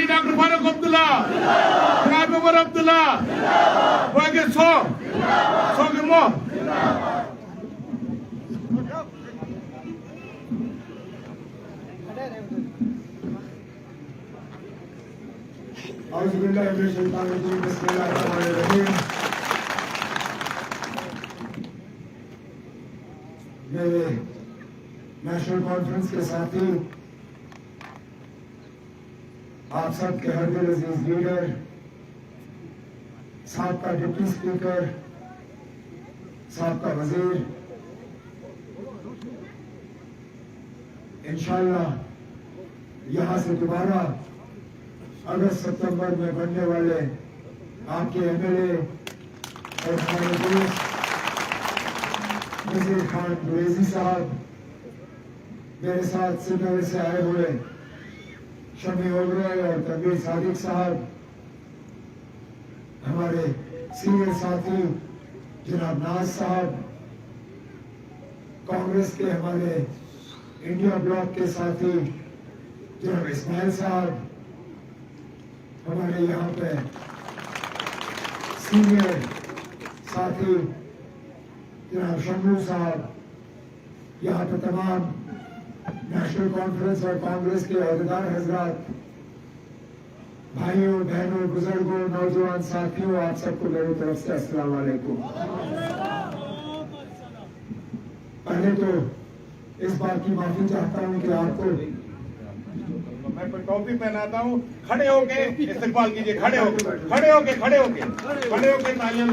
Haji Dr. Farooq Abdullah, Janabi Umar Abdullah, Wage So Gimo. मेरे national conference के साथी, आप सबके हरदिल अजीज लीडर, साबका डिप्टी स्पीकर, साबका वजीर, इंशाअल्लाह यहां से दोबारा अगस्त सितंबर में बनने वाले आपके एमएलए और हमारे दोस्त नजीर खान गुरेजी साहब, मेरे साथ श्रीनगर से आए हुए शमी ओबराय और तनवीर सादिक साहब, हमारे सीनियर साथी जनाब नाज साहब, कांग्रेस के हमारे इंडिया ब्लॉक के साथी जनाब इस्माइल साहब, हमारे यहाँ पे सीनियर साथी जनाब शम्मू साहब, यहाँ पे तमाम नेशनल कॉन्फ्रेंस और कांग्रेस के अहदेदार हजरात, भाइयों बहनों बुजुर्गों नौजवान साथियों, आप सबको मेरी तरफ से अस्सलाम वालेकुम। पहले तो इस बात की माफी चाहता हूँ कि आपको मैं टोपी पहनाता हूँ, खड़े होके इस्तेमाल कीजिए, खड़े होके तालियां।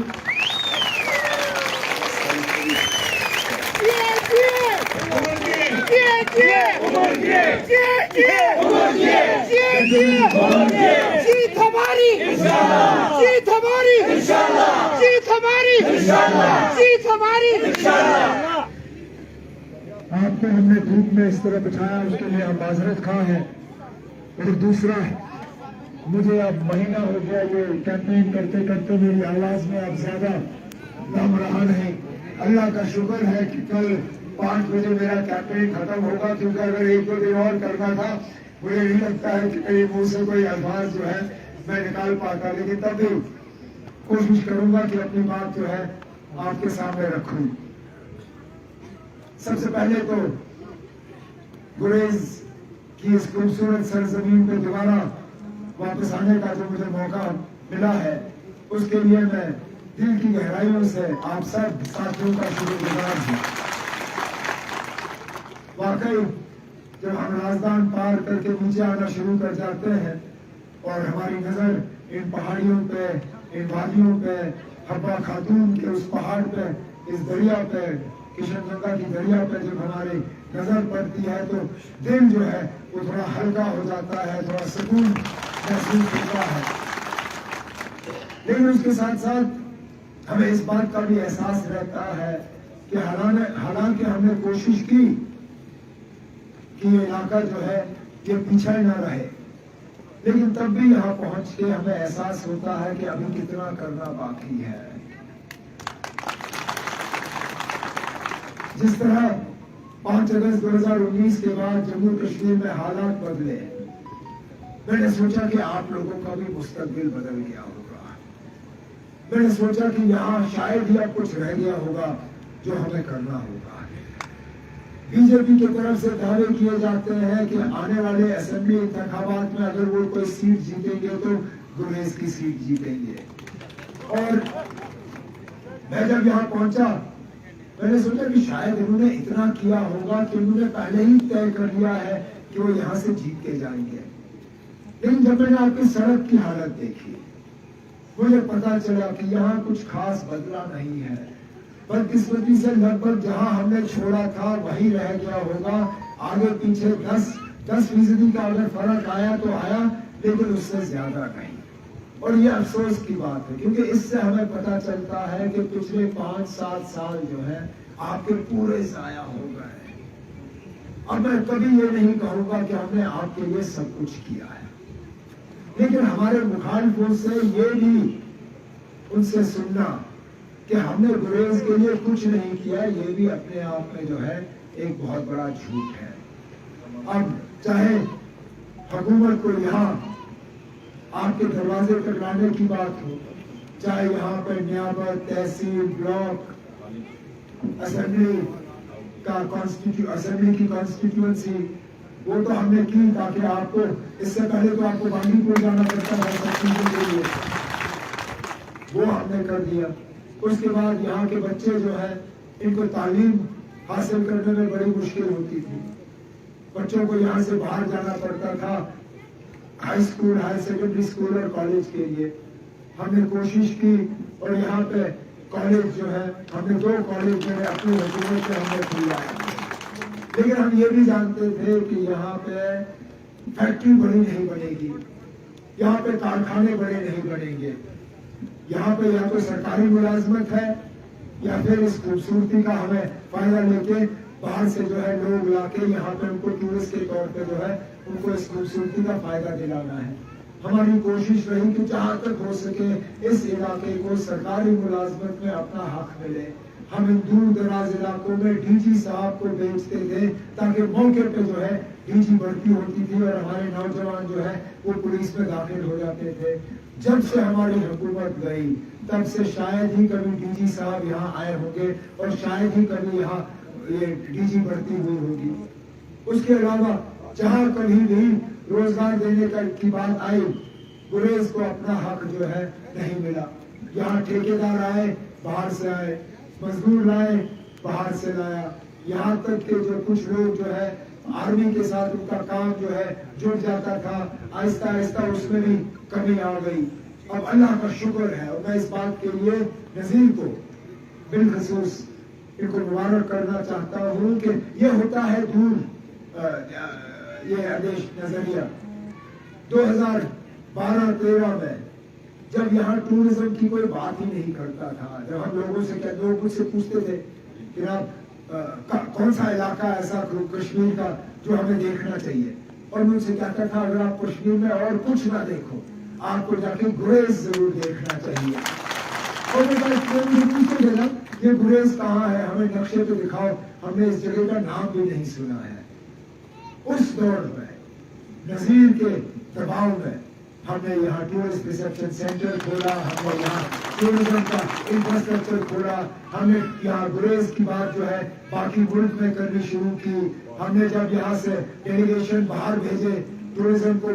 जीत हमारी, जीत हमारी, जीत हमारी, जीत हमारी। आपको हमने धूप में इस तरह बिठाया, उसके लिए हम माजरत खां हैं। और दूसरा, मुझे अब महीना हो गया ये कैंपेन करते करते, मेरी आवाज में अब ज्यादा दम रहा नहीं। अल्लाह का शुक्र है कि कल 5 बजे मेरा कैंपेन खत्म होगा, क्योंकि अगर 1-2 दिन और करना था, मुझे नहीं लगता है कि कहीं मुंह से कोई अल्फाज जो है मैं निकाल पाता, लेकिन तब भी कोशिश करूंगा कि अपनी बात जो है आपके सामने रखूं। सबसे पहले तो गुरेज की इस खूबसूरत सरजमीन पे दोबारा वापस आने का जो मुझे मौका मिला है, उसके लिए मैं दिल की गहराइयों से आप सब साथियों का शुक्रगुजार हूँ। वाकई जब हम राजदान पार करके नीचे आना शुरू कर जाते हैं और हमारी नजर इन पहाड़ियों पे, इन वादियों पे, हब्बा खातून के उस पहाड़ पे, इस दरिया पे, किशनगंगा की दरिया पे जब हमारी नजर पड़ती है, तो दिल जो है वो थोड़ा हल्का हो जाता है, थोड़ा सुकून महसूस होता है। लेकिन उसके साथ साथ हमें इस बात का भी एहसास रहता है कि हालांकि हमने कोशिश की कि ये इलाका जो है ये पीछे न रहे, लेकिन तब भी यहाँ पहुंच के हमें एहसास होता है कि अभी कितना करना बाकी है। जिस तरह 5 अगस्त 2019 के बाद जम्मू कश्मीर में हालात बदले, मैंने सोचा कि आप लोगों का भी मुस्तकबिल बदल गया होगा। मैंने सोचा कि यहाँ शायद ही अब कुछ रह गया होगा जो हमें करना होगा। बीजेपी की तरफ से दावे किए जाते हैं कि आने वाले असेंबली इंतखाबात में अगर वो कोई सीट जीतेंगे तो गुरेज की सीट जीतेंगे। और मैं जब यहाँ पहुंचा, मैंने सोचा कि शायद इन्होंने इतना किया होगा कि उन्होंने पहले ही तय कर लिया है कि वो यहाँ से जीत के जाएंगे। लेकिन जब मैंने आपकी सड़क की हालत देखी, मुझे पता चला कि यहाँ कुछ खास बदला नहीं है। बदकिस्मती से लगभग जहां हमने छोड़ा था वही रह गया होगा। आगे पीछे 10% का अगर फर्क आया तो आया, लेकिन उससे ज्यादा नहीं। और ये अफसोस की बात है, क्योंकि इससे हमें पता चलता है कि पिछले 5-7 साल जो है आपके पूरे जाया हो गए। अब मैं कभी ये नहीं कहूंगा कि हमने आपके लिए सब कुछ किया है, लेकिन हमारे मुखालिफों से ये भी उनसे सुनना कि हमने गुरेज के लिए कुछ नहीं किया, ये भी अपने आप में जो है एक बहुत बड़ा झूठ है। अब चाहे हुकूमत को यहाँ आपके दरवाजे तक लाने की बात हो, चाहे यहाँ पर नियामत, तहसील, ब्लॉक, असेंबली की कॉन्स्टिट्यूएंसी, वो तो हमने की ताकि आपको, इससे पहले तो आपको बांदीपुर जाना पड़ता था सब चीजों के लिए, वो हमने कर दिया। उसके बाद यहाँ के बच्चे जो है इनको तालीम हासिल करने में बड़ी मुश्किल होती थी, बच्चों को यहाँ से बाहर जाना पड़ता था high school, higher secondary school और कॉलेज के लिए। हमने कोशिश की और यहाँ पे कॉलेज जो है, हमने 2 कॉलेज जो है अपनी हुकूमत से हमने खुलवाया, लेकिन हम ये भी जानते थे कि यहाँ पे फैक्ट्री बड़ी नहीं बनेगी, यहाँ पे कारखाने बड़े नहीं बनेंगे, यहाँ पे या तो सरकारी मुलाजमत है या फिर इस खूबसूरती का हमें फायदा लेके बाहर से जो है लोग लाके यहाँ पे उनको टूरिस्ट के तौर पे जो है उनको इस खूबसूरती का फायदा दिलाना है। हमारी कोशिश रही कि जहाँ तक हो सके इस इलाके को सरकारी मुलाजमत में अपना हक मिले। हम इन दूर दराज इलाकों में डीजी साहब को भेजते थे ताकि मौके पे जो है डीजी भर्ती होती थी और हमारे नौजवान जो है वो पुलिस में दाखिल हो जाते थे। जब से हमारी हुकूमत गई तब से शायद ही कभी डीजी साहब यहाँ आए होंगे और शायद ही कभी यहाँ ये डीजी भर्ती हुई होगी। उसके अलावा जहाँ कभी भी रोजगार देने की बात आई, गुरेज को अपना हक जो है नहीं मिला। यहाँ ठेकेदार आए, बाहर से आए, मजदूर लाए, बाहर से लाया, यहाँ तक कि जो कुछ लोग जो है आर्मी के साथ उनका काम जो है जुड़ जाता था, आहिस्ता आहिस्ता उसमें भी कमी आ गई। अब अल्लाह का शुक्र है और मैं इस बात के लिए नजीर को बिलखसूस इनको मुबारक करना चाहता हूँ कि ये होता है दूर ये आदेश नजरिया 2012-13 में जब यहाँ टूरिज्म की कोई बात ही नहीं करता था, जब हम लोगों से क्या लोग मुझसे पूछते थे कि आप कौन सा इलाका ऐसा कश्मीर का जो हमें देखना चाहिए, और मैं उनसे कहता था अगर आप कश्मीर में और कुछ ना देखो आपको जाके गुरेज जरूर देखना चाहिए। और पूछते थे ना ये गुरेज कहाँ है, हमें नक्शे पे दिखाओ, हमने इस जगह का नाम भी नहीं सुना है। उस दौर में नजीर के दबाव में हमने यहाँ टूरिस्ट रिसेप्शन सेंटर खोला, हमने यहाँ टूरिज्म का इंफ्रास्ट्रक्चर खोला, हमने यहाँ गुरेज की बात जो है बाकी मुल्क में करनी शुरू की। हमने जब यहाँ से डेलीगेशन बाहर भेजे टूरिज्म को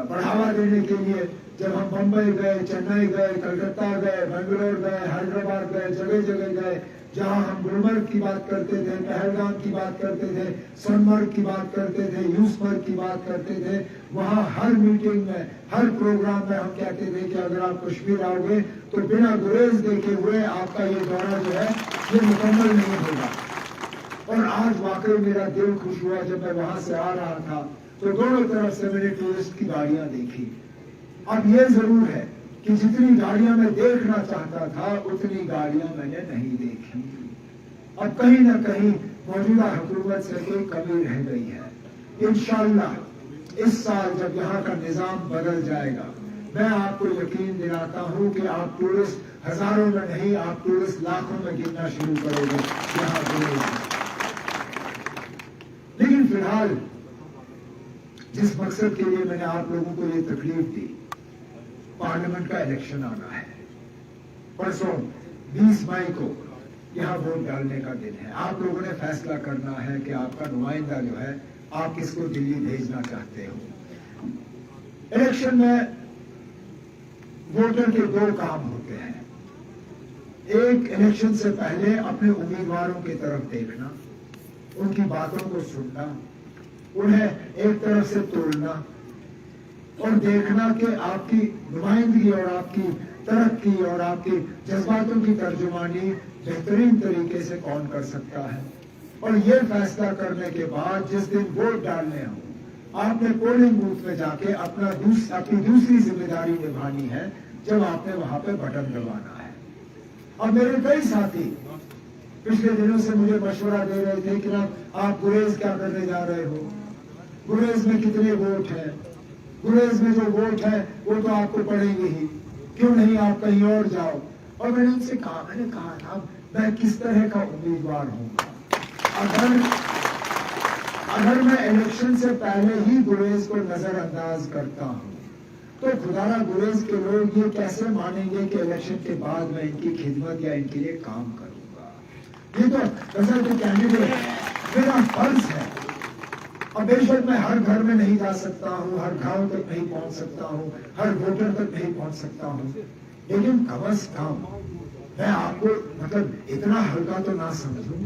बढ़ावा देने के लिए, जब हम बम्बई गए, चेन्नई गए, कलकत्ता गए, बेंगलोर गए, हैदराबाद गए, जगह जगह गए, जहां हम गुलमर्ग की बात करते थे, पहलगाम की बात करते थे, सोनमर्ग की बात करते थे, यूसमर्ग की बात करते थे, वहां हर मीटिंग में, हर प्रोग्राम में हम कहते थे कि अगर आप कश्मीर आओगे तो बिना गुरेज देखे हुए आपका ये दौरा जो है ये मुकम्मल नहीं होगा। और आज वाकई मेरा दिल खुश हुआ जब मैं वहां से आ रहा था तो दोनों तरफ से मैंने टूरिस्ट की गाड़ियां देखी। अब ये जरूर है कि जितनी गाड़ियां मैं देखना चाहता था उतनी गाड़ियां मैंने नहीं देखी। अब कहीं ना कहीं मौजूदा हुकूमत से कोई कमी रह गई है। इंशाअल्लाह इस साल जब यहाँ का निजाम बदल जाएगा, मैं आपको यकीन दिलाता हूँ कि आप टूरिस्ट हजारों में नहीं, आप टूरिस्ट लाखों में गिनना शुरू करोगे यहाँ। लेकिन फिलहाल जिस मकसद के लिए मैंने आप लोगों को ये तकलीफ दी, पार्लियामेंट का इलेक्शन आना है। परसों 20 मई को यहाँ वोट डालने का दिन है। आप लोगों ने फैसला करना है कि आपका नुमाइंदा जो है आप किसको दिल्ली भेजना चाहते हो। इलेक्शन में वोटर के 2 काम होते हैं। एक, इलेक्शन से पहले अपने उम्मीदवारों की तरफ देखना, उनकी बातों को सुनना, उन्हें एक तरफ से तोड़ना और देखना कि आपकी नुमाइंदगी और आपकी तरक्की और आपकी जज्बातों की तर्जुमानी बेहतरीन तरीके से कौन कर सकता है। और ये फैसला करने के बाद जिस दिन वोट डालने हो, आपने पोलिंग बूथ में जाके अपनी दूसरी जिम्मेदारी निभानी है, जब आपने वहां पे बटन दबाना है। और मेरे कई साथी पिछले दिनों से मुझे मशवरा दे रहे थे कि ना आप गुरेज क्या करने जा रहे हो, गुरेज में कितने वोट हैं, गुरेज में जो वोट है वो तो आपको पड़ेंगे ही, क्यों नहीं आप कहीं और जाओ। और मैंने उनसे कहा, मैंने कहा था मैं किस तरह का उम्मीदवार हूँ। अगर मैं इलेक्शन से पहले ही गुरेज को नजरअंदाज करता हूँ, तो खुदारा गुरेज के लोग ये कैसे मानेंगे कि इलेक्शन के बाद मैं इनकी खिदमत या इनके लिए काम करूंगा? ये तो गजल के कैंडिडेट मेरा फर्ज है। अब बेशक मैं हर घर में नहीं जा सकता हूँ, हर गांव तक नहीं पहुंच सकता हूँ, हर वोटर तक नहीं पहुंच सकता हूँ, लेकिन कम अज कम मैं आपको मतलब इतना हल्का तो ना समझूं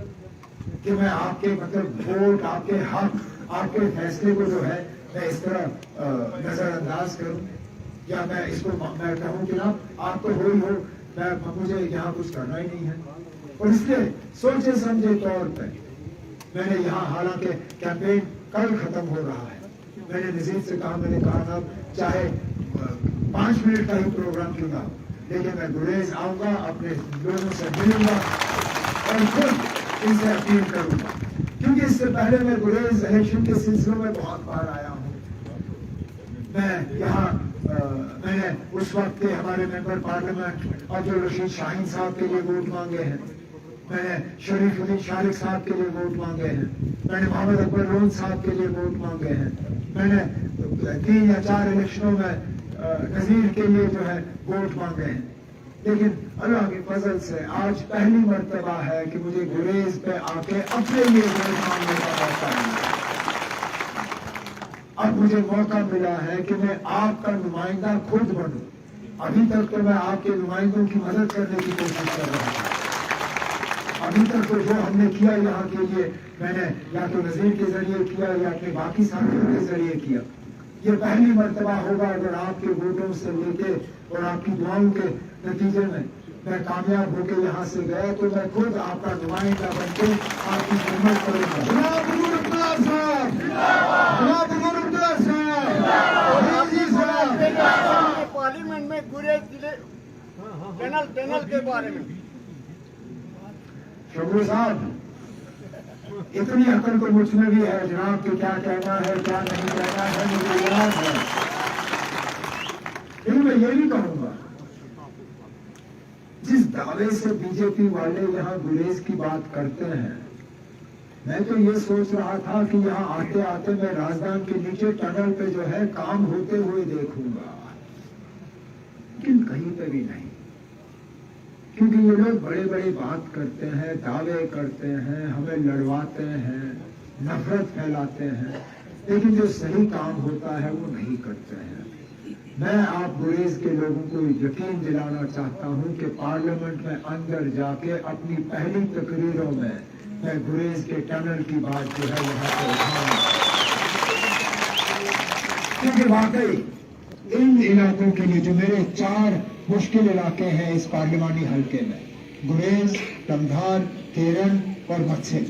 कि मैं आपके मतलब वोट, आपके हक, आपके फैसले को जो है मैं इस तरह नजरअंदाज करूं, या मैं इसको मैं कहूं कि ना आप तो हो ही हो, मुझे यहाँ कुछ करना ही नहीं है। और इसलिए सोचे समझे तौर पर मैंने यहाँ, हालांकि कैंपेन कल खत्म हो रहा है, मैंने नजीर से कहा, मैंने कहा था चाहे 5 मिनट का ही प्रोग्राम क्यों ना हो, लेकिन मैं गुरेज आऊंगा, अपने लोगों से मिलूंगा और खुद इनसे अपील करूंगा, क्योंकि इससे पहले मैं गुरेज इलेक्शन के सिलसिलों में बहुत बार आया हूं। मैं यहाँ मैंने उस वक्त के हमारे मेंबर पार्लियामेंट अब्दुल रशीद शाहीन साहब के लिए वोट मांगे हैं, मैंने शरीफुद्दीन शारिक साहब के लिए वोट मांगे हैं, मैंने मोहम्मद अकबर लोन साहब के लिए वोट मांगे हैं, मैंने 3 या 4 इलेक्शनों में नजीर के लिए जो है वोट मांगे हैं, लेकिन अल्लाह के फजल से आज पहली मर्तबा है कि मुझे गुरेज पे आके अपने लिए वोट मांगने का मौका मिला। अब मुझे मौका मिला है कि मैं आपका नुमाइंदा खुद बनूं। अभी तक तो मैं आपके नुमाइंदों की मदद करने की कोशिश कर रहा था। अभी तक तो जो हमने किया यहाँ के लिए, मैंने या तो नजीर के जरिए किया या अपने बाकी साथियों के जरिए किया। ये पहली मर्तबा होगा अगर आपके वोटों से लेके और आपकी दुआओं के नतीजे में मैं कामयाब होकर यहाँ से गया, तो मैं खुद आपका नुमाइंदा बनके आपकी खिदमत करूंगा। पार्लियामेंट में गुरेज जिले टनल के बारे में शबू साहब, इतनी अकल तो मुझ में भी है जनाब कि क्या कहना है क्या नहीं कहना है मुझे याद है, लेकिन मैं ये भी कहूंगा, जिस दावे से बीजेपी वाले यहाँ गुरेज की बात करते हैं, मैं तो ये सोच रहा था कि यहाँ आते आते मैं राजधानी के नीचे टनल पे जो है काम होते हुए देखूंगा, लेकिन कहीं पे भी नहीं, क्योंकि ये लोग बड़े बड़े बात करते हैं, दावे करते हैं, हमें लड़वाते हैं, नफरत फैलाते हैं, लेकिन जो सही काम होता है वो नहीं करते हैं। मैं आप गुरेज के लोगों को यकीन दिलाना चाहता हूं कि पार्लियामेंट में अंदर जाके अपनी पहली तकरीरों में मैं गुरेज के टनल की बात जो है वहां पर उठाऊंगा, क्योंकि वाकई इन इलाकों के लिए जो मेरे 4 मुश्किल इलाके हैं इस पार्लिमानी हलके में, गुरेज, टमधार, केरन और मत्सिल,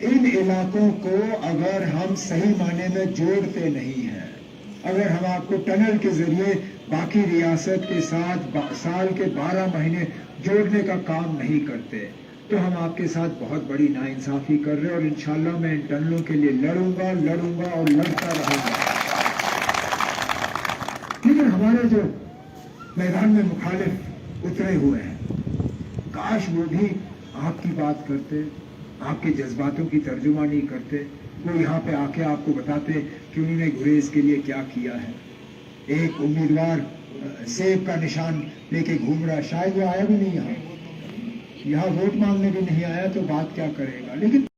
इन इलाकों को अगर हम सही माने में जोड़ते नहीं हैं, अगर हम आपको टनल के जरिए बाकी रियासत के साथ साल के 12 महीने जोड़ने का काम नहीं करते, तो हम आपके साथ बहुत बड़ी नाइंसाफी कर रहे हैं। और इंशाल्लाह मैं इन टनलों के लिए लड़ूंगा और लड़ता रहूंगा। लेकिन हमारे जो मैदान में मुखालिफ उतरे हुए हैं, काश वो भी आपकी बात करते, आपके जज्बातों की तर्जुमानी करते, वो यहाँ पे आके आपको बताते कि उन्होंने गुरेज के लिए क्या किया है। एक उम्मीदवार सेब का निशान लेके घूम रहा है, शायद वो आया भी नहीं यहाँ वोट मांगने भी नहीं आया, तो बात क्या करेगा। लेकिन